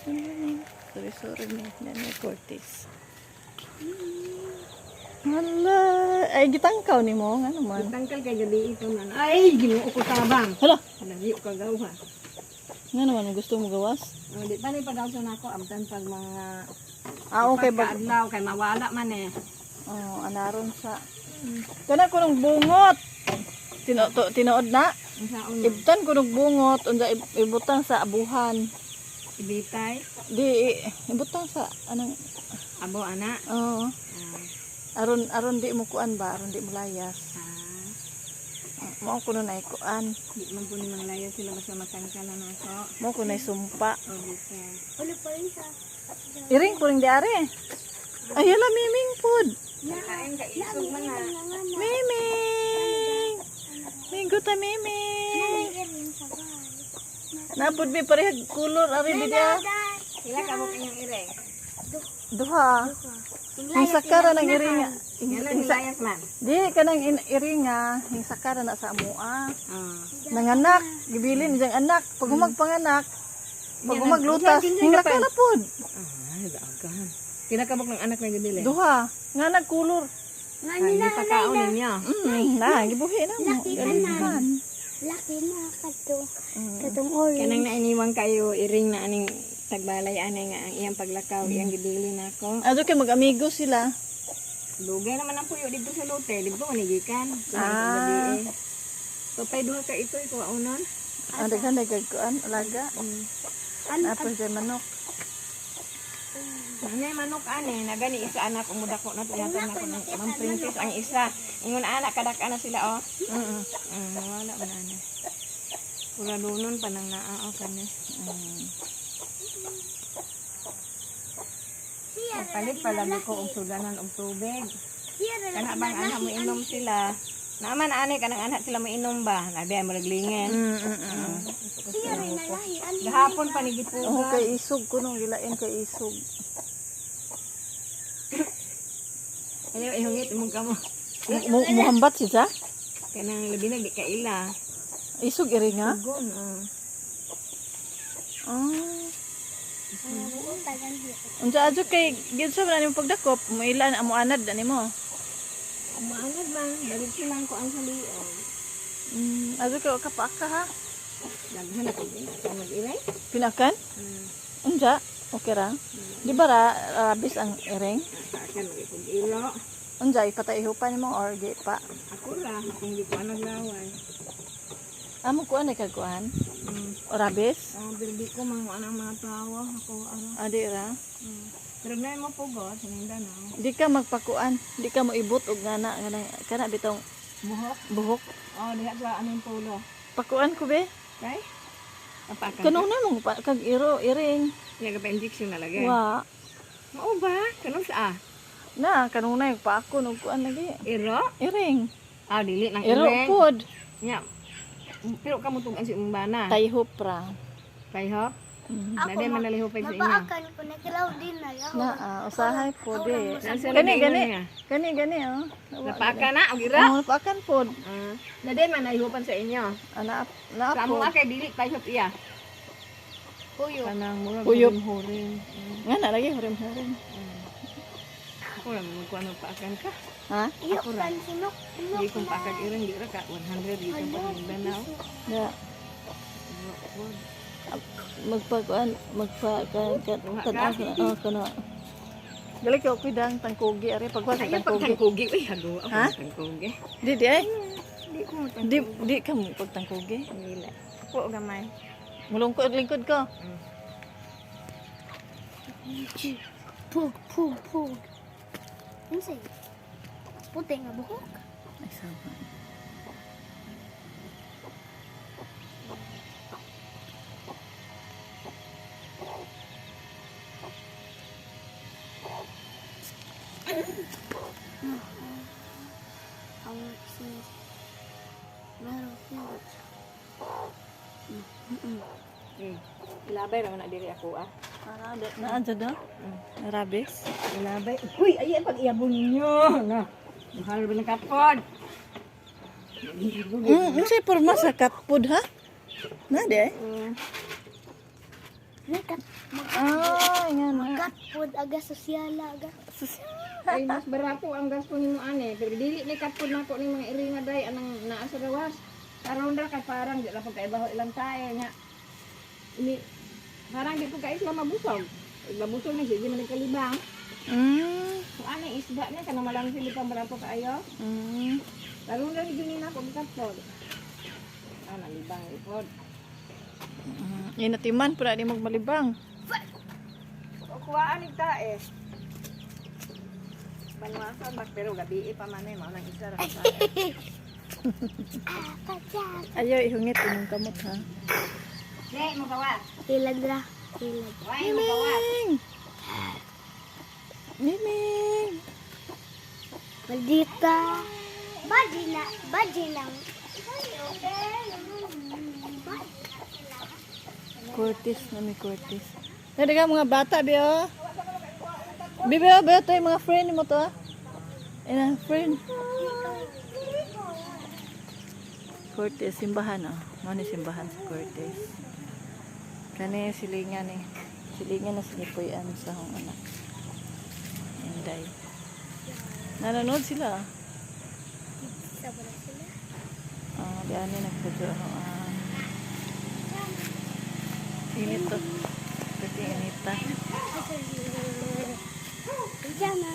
Sorry, Nanay Cortez. Hala, ay gitangkaw ni mo, nga naman. Tangkal kay gabi ito man. Ay, ginuo ko tabang. Hala, Lagi ko kagawa. nga naman, gusto mo gawas? Di pa ni padaw sa nako amtan pag mga Okay ba? pagkaadlaw kay mawala man eh. Oh, anaron sa. Kana ko ng bungot. Tinuod na. Ang saon na. Ibtan ko ng bungot, unsa ibutang sa abuhan. Ibitay, Di ibutang sa anong abo ana. oh, aron di mo kuan ba, aron di mo layas. Mao ko na kuan. Di man po ni manglaya sila basta matangkalan ako. Mao ko na sumpa. O bitay. Ulo pa rin sa... Iring puring di are. Ayala miming food. Kain ka isog man ha. Miming. Minggo ta miming. Naiirin sa bahay. Napud bi parehag kulor ari bi dia. Sila kabok inyong ireng. Duha. Ang sakara ng iringa. Yan ang nilayas man. Di kanang iringa, ang sakara na sa amoa. Ah. Nanganak, gibilin diyang anak. Pag magpanganak, pag maglutas, hinglak ka na pod. Ay, gaagahan. Kinakabok ng anak na gabili. Duha, nga nagkulor. Nga Ay, nila, di pa kaunin niya. Na, gibuhi na mo. Laki ka Galihan. laki na kato. Katong orange. Kanang nainiwang kayo, iring na aning tagbalay anay nga ang iyang paglakaw, iyang gibili na ako. Ado kay mag-amigo sila. Lugay naman ang puyo dito sa lote, dito manigikan. Ah. Papay duha ka ito, ikaw unon. Ado ka nagagkuan, alaga. Napos dyan manok. Nanay manok ane, nagani isa anak umudako na tiyatan ako ng Ma'am Princess ang isa. Ingon anak kadak na sila oh. Wala man ana. Pura dunon pa nang naao kani. Palit pala ko og sudanan og tubig. Kana bang anak mo inom sila. Naman ane kanang anak sila mainom ba? Nabi ay maraglingen. Gahapon pa ni Oh, gipuga. kay isog ko nung gilain kay isog. Ayaw ihungit imong kamo. Muhambat siya? Kanang labi na di kaila. Isog iringa? Gon. Unsa adyo kay gidsa man nimo pagdakop, mo ilan amo anad ani mo. Maanad man, balik silang ko ang salion. Adyo kay kapaka ha. Daghan ako din. Kanag ilay. Pinakan? Unsa? Okay ra. Di ba rabis ang iring? Akan mo ikong ilo. Unsa ipatay hupan nimo or di pa? Ako ra, akong di ko naglaway. Amo kuan ay kagkuan. Rabis? Bildi ko mga anang mga tawa. Ako ano. Adi ra. Pero na mo po go, sininda na. Di ka magpakuan, di ka mo ibot og ngana kana bitong Buhok. buhok. Oh, diha sa anong pulo. Pakuan ko be. Okay? Apakan. Kanong namong kag iring. Nga pa injection na lagi. Wa. Mao ba? Kanong sa Na kanong na pa ako og kuan lagi. Iro? Iring. Ah, dili nang Iro ireng. pod. Nya. Pero kamo tugan si umbana. Tayhop ra. Kayhop. Nade man nalihupay sa inyo. Mapaakan ko na kilaw din na yaw. Na usahay pod eh. Nasa Gani lagi gani. niya. Gani oh. Napaka na og ira. Oh, pakan pod. Nade man nalihupan sa inyo. Ana Sa amo pod. kay dili kayhop iya. Puyo. Kanang mura Puyo. huring. Ngana lagi hurim-hurim. Ako lang mo kuan paakan ka. Ha? Iyo Ako ra. kan sinok. Di kong paakag irang di ra ka 100 dito pa ning banaw. Da. Magpakuan oh kana. Gali ko pidang tangkugi ari pagwas Ayo tangkugi. pagtangkugi uy hago ako Ha? tangkugi. Di ay. Di ko mo Di ka mo pagtangkugi. Dili. Ako gamay. Mulungkod lingkod ko. Pug. Ano sa'yo? Puti nga buhok. Ay sama. Ang sis. Meron siya. Ilabay ra na diri ako ah. Naa dyan do? Rabis? Ilabay. Uy, ayan pag iabon ninyo. Na. Mahal ba ng kapod? Ano sa'y porma sa katpod ha? Na de? Mekat. Ay, nga na. Magat pod aga sosyala aga. Ay, mas barato ang gasto nimo ane. Pero dili ni kapod nako ni mga iri nga day anang naa sa gawas. Karon ra kay parang di ra po kay baho ilang tayo nya. Ini parang di ko kay isla mabusog. Mabusog na sige man kalibang. So ane isda niya kana malang sili pang barato kaayo. Karon ra gini na ko kapod. Ana libang ipod. Inatiman, pura di magmalibang. Kuhaan ni tae. Banwasan bak pero gabi pa man eh mao nang isa ra sa. Ayaw, ihungit imong kamot ha. Dek mo gawas. Ilag ra. Ilag. Wai mo gawas. Miming! Maldita. Badina. Curtis na may Curtis. Nari ka mga bata, Bio. Bio, ito yung mga friend mo to. Ina, friend. Curtis, simbahan oh. Ano simbahan si Curtis. Kani silingan eh. Silingan na sinipuyan sa hong anak. Inday. Nanonood sila. Sabara sila. Di ani nagpudyo ako. Init to. Kasi inita. Pijama.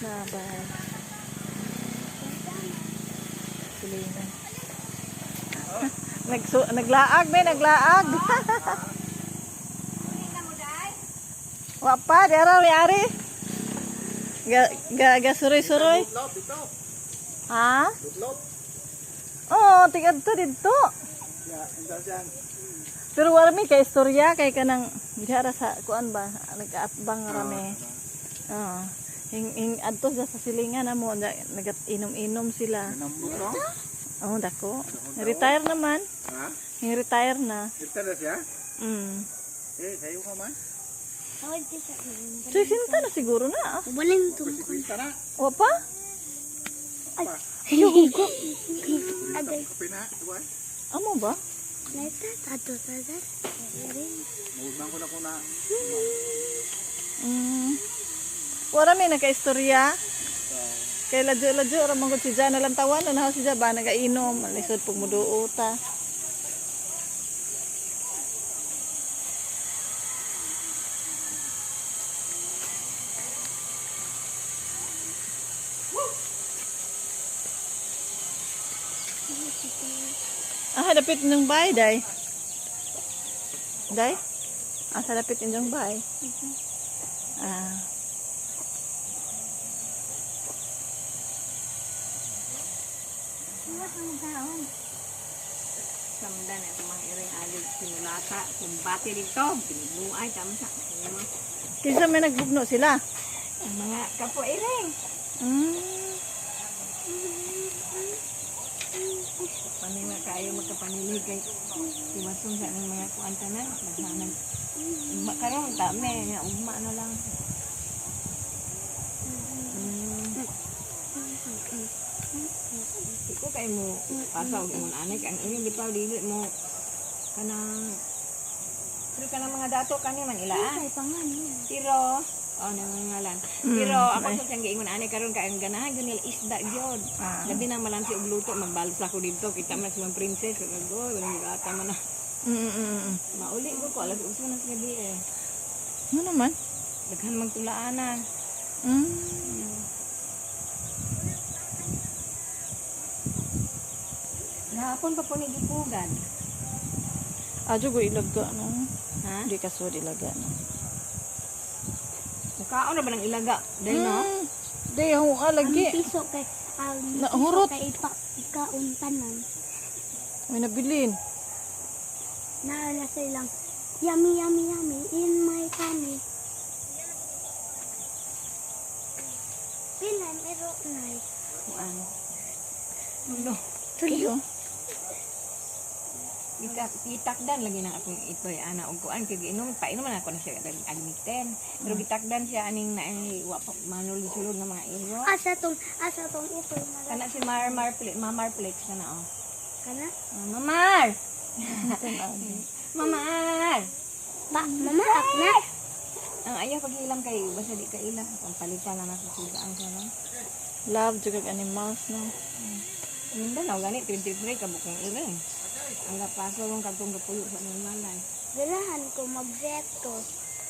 Bye. Silingan. Naglaag, may naglaag. Wapa, dera yari. Ga suroy-suroy. Ha? Oh, tigad to dito. Pero warmi kay istorya kay kanang bihara sa kuan ba nagaatbang rami. Hing adto sa silingan amo nagatinom-inom sila. Oh, dako. Retire naman. Ha? Hing retire na. Retire siya? Sayo ka man? Tawag din siya. So, sinta na siguro na. Ubalin tungkol. Kita na. Wapa? Hinugo. Agay. Kape na. Diba? Amo ba? Neta, tato. Mugman ko na ko na. Wala may naka-istorya. Kay ladyo-ladyo, ramang ko si Jana lang tawan. Ano si Jana ba? Nagainom. Alisod pagmuduo ta. Dapit inyong bahay, day. Day? Sa dapit inyong bahay. Samdan ay mga iring alig sinulata kumbati dito binuay tama sa Kinsa may nagbugno sila? ang mga kapo iring. Panima kayo magkapanilig kay iwasong sa ng mga kuanta na naghanag makaroon tame nga ugma na lang. Iko kay mo pasaw imong anak ang ini bitaw dili mo kanang pero kanang mga dato kani man ilaan. Pero nang ngalan. Pero ako sa siyang giingon ani karon kay ang ganahan gyud nila isda gyud. Labi na malansi og luto magbalis ako dito kita man si Ma'am Princess go wala gata man na. Mauli ko alas uso na sa gabi eh. Ano naman? Daghan magtulaanan. Nahapon pa po ni gipugan. Adyo go ilaga no. Ha? Di ka so ilaga no. Mukaon na ba ng ilaga? Dahil no? Di ho lagi. Ang piso kay Nahurot. kay ikauntanan. May nabilin. Naala silang yummy in my tummy. Pilan pero nay. Ano? Ano? Tuyo. Gitakdan lagi na akong itoy ana og kuan kay giinom painom na ako na siya agmiten pero gitakdan siya aning na wa pa manulod-sulod nga mga iro Asa tong ito kana si Mamar Plex na oh kana? Mamar Mama! Mama, ak na. Ang ayaw paghilam kay basta di ka ila. Pampalitan na nasusugaan ka lang. Love juga kag animals no. Mindanao gani 23 kabukong ila. Ang lapaso lang kagtong gapuyo sa malay. Ganahan ko mag-vet ko.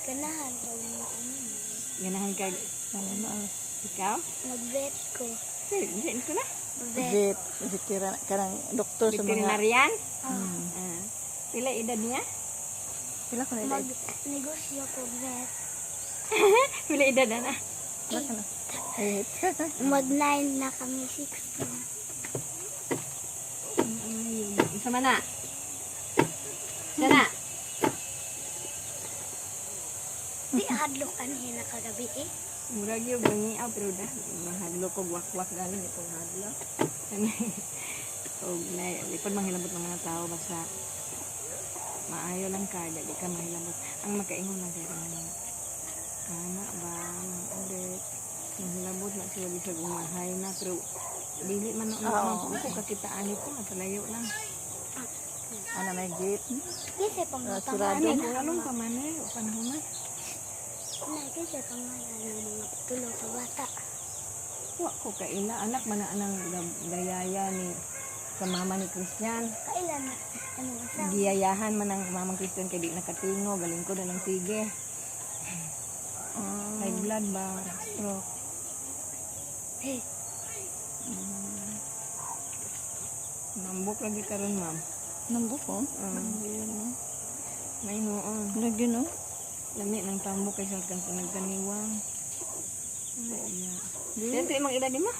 Ganahan ko Ganahan kag Animals. ikaw? mag-vet ko. Hindi ko na. Vet. Vet, karang doktor sa mga Veterinarian? Mm. Ah. Pila edad niya? Pila ko na edad? Mag-negosyo ko vet. Pila edad na? Pila ka na? 8. Mag-9 na kami, 16. Isa man na. Sana. Di hadlok kanina kagabi eh. Murag yung bangiaw pero dah mahadlo ko wak-wak galing itong hadlo. Og na lipod manghilabot ng mga tao basta maayo lang ka di ka mahilabot. Ang makaingon lang kay mga ana ba ulit manghilabot na siya di sa gumahay na pero dili man Oo. ko kakitaan ito matalayo lang. Ana may gate. Kasi pang Surado. Ano kung anong pamanay o panahon na. Kasi pangalan ng mga tulong sa bata. Wa ko kaila anak man na anang gayaya ni sa mama ni Christian. Kailan na ano kasama? Giyayahan man ang mamang Christian kay di nakatingo galing ko na lang sige. High blood ba? Stroke. Hey, Nambok lagi karon ma'am. Nambok ko. May noon. Lagi no. Lami ng tambok kay sa kan nagkaniwang. Dito imong edad di ma?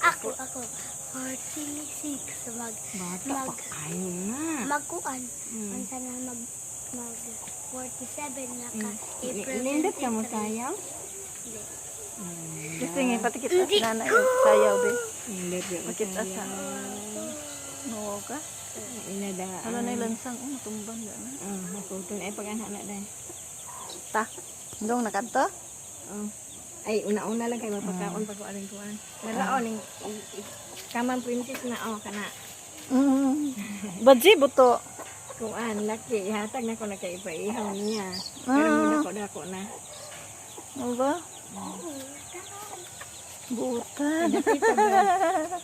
ako 46 Bata pa kayo na. magkuan. Ang sana mag 47 na ka. April Nindot ka mo 23. sayaw? Hindi. Kasi nga pati kita sa nana sayaw be. Nindot ka mo Makita sa no ka. Inada. Hala na ilansang matumban da na. Makutun ay pag-anak na dahil. Ta. Dong nakadto? Ay, una-una lang kayo magpagkaon pag kuaring kuan. Nalaon ning kamang princess na kana. Badji buto. Kuan laki ihatag na ko na kay ipaihaw niya. Pero muna ko dako na. Ano ba? Butan.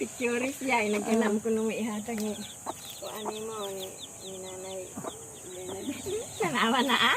Pictures ya nagkanam ko nung ihatag ni kuan ni mo ni nanay. Sanawa na ah.